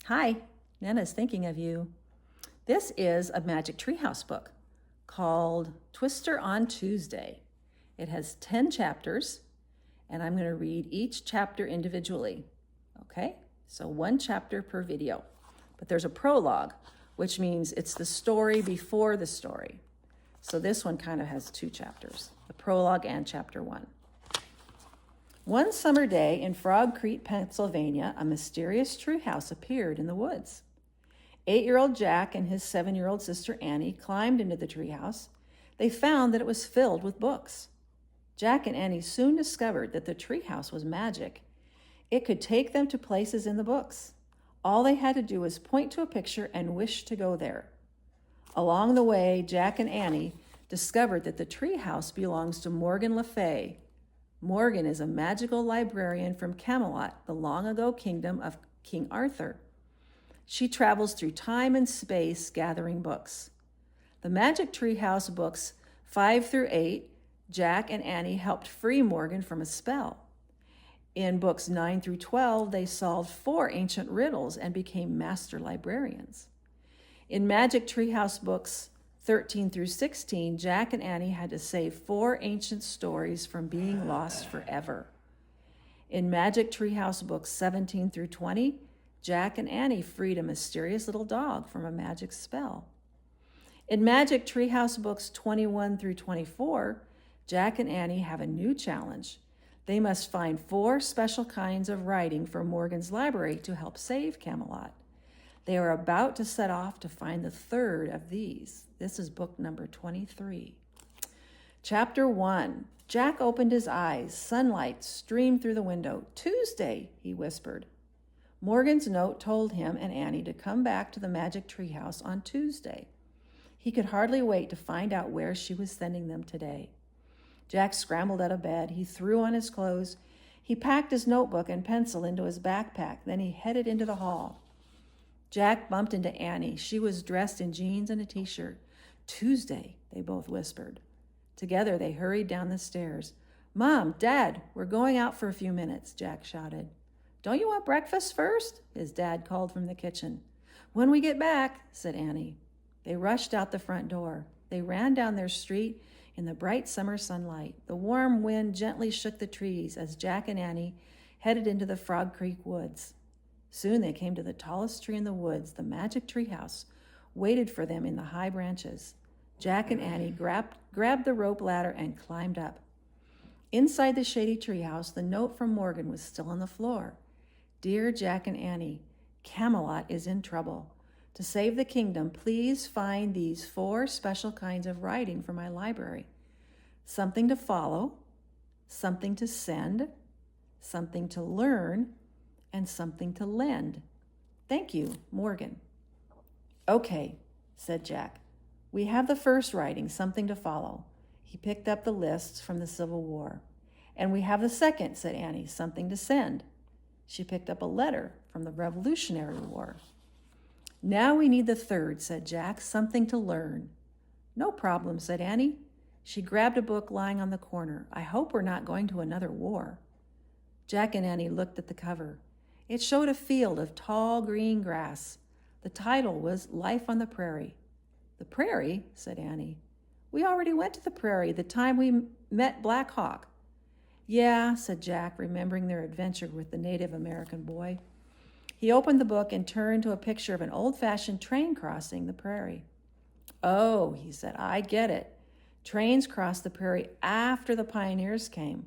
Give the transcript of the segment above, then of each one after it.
Hi, Nana's thinking of you. This is a Magic Treehouse book called Twister on Tuesday. It has 10 chapters, and I'm going to read each chapter individually. Okay, so one chapter per video. But there's a prologue, which means it's the story before the story. So this one kind of has two chapters, the prologue and chapter 1. One summer day in Frog Creek, Pennsylvania, a mysterious treehouse appeared in the woods. 8-year-old Jack and his 7-year-old sister Annie climbed into the treehouse. They found that it was filled with books. Jack and Annie soon discovered that the treehouse was magic. It could take them to places in the books. All they had to do was point to a picture and wish to go there. Along the way, Jack and Annie discovered that the treehouse belongs to Morgan Le Fay. Morgan is a magical librarian from Camelot, the long-ago kingdom of King Arthur. She travels through time and space gathering books. The Magic Treehouse books 5 through 8, Jack and Annie helped free Morgan from a spell. In books 9 through 12, they solved 4 ancient riddles and became master librarians. In Magic Treehouse books 13 through 16, Jack and Annie had to save 4 ancient stories from being lost forever. In Magic Treehouse books 17 through 20, Jack and Annie freed a mysterious little dog from a magic spell. In Magic Treehouse books 21 through 24, Jack and Annie have a new challenge. They must find 4 special kinds of writing for Morgan's library to help save Camelot. They are about to set off to find the 3rd of these. This is book number 23. Chapter 1. Jack opened his eyes. Sunlight streamed through the window. "Tuesday," he whispered. Morgan's note told him and Annie to come back to the Magic Treehouse on Tuesday. He could hardly wait to find out where she was sending them today. Jack scrambled out of bed. He threw on his clothes. He packed his notebook and pencil into his backpack. Then he headed into the hall. Jack bumped into Annie. She was dressed in jeans and a t-shirt. "Tuesday," they both whispered. Together they hurried down the stairs. "Mom, Dad, we're going out for a few minutes," Jack shouted. "Don't you want breakfast first?" his dad called from the kitchen. "When we get back," said Annie. They rushed out the front door. They ran down their street in the bright summer sunlight. The warm wind gently shook the trees as Jack and Annie headed into the Frog Creek woods. Soon they came to the tallest tree in the woods. The Magic Treehouse waited for them in the high branches. Jack and Annie grabbed the rope ladder and climbed up. Inside the shady treehouse, the note from Morgan was still on the floor. "Dear Jack and Annie, Camelot is in trouble. To save the kingdom, please find these 4 special kinds of writing for my library. Something to follow, something to send, something to learn, and something to lend. Thank you, Morgan." "Okay," said Jack. "We have the first writing, something to follow." He picked up the lists from the Civil War. "And we have the second," said Annie, "something to send." She picked up a letter from the Revolutionary War. "Now we need the 3rd," said Jack, "something to learn." "No problem," said Annie. She grabbed a book lying on the corner. "I hope we're not going to another war." Jack and Annie looked at the cover. It showed a field of tall green grass. The title was Life on the Prairie. "The prairie?" said Annie. "We already went to the prairie the time we met Black Hawk." "Yeah," said Jack, remembering their adventure with the Native American boy. He opened the book and turned to a picture of an old-fashioned train crossing the prairie. "Oh," he said, "I get it. Trains crossed the prairie after the pioneers came.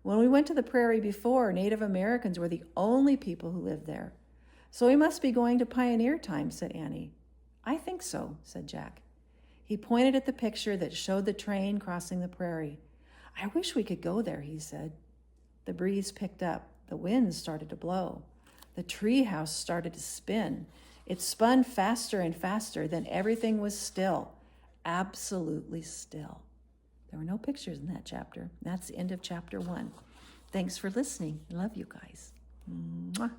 When we went to the prairie before, Native Americans were the only people who lived there. So we must be going to pioneer time," said Annie. "I think so," said Jack. He pointed at the picture that showed the train crossing the prairie. "I wish we could go there," he said. The breeze picked up. The wind started to blow. The treehouse started to spin. It spun faster and faster. Then everything was still, absolutely still. There were no pictures in that chapter. That's the end of chapter 1. Thanks for listening. I love you guys. Mwah.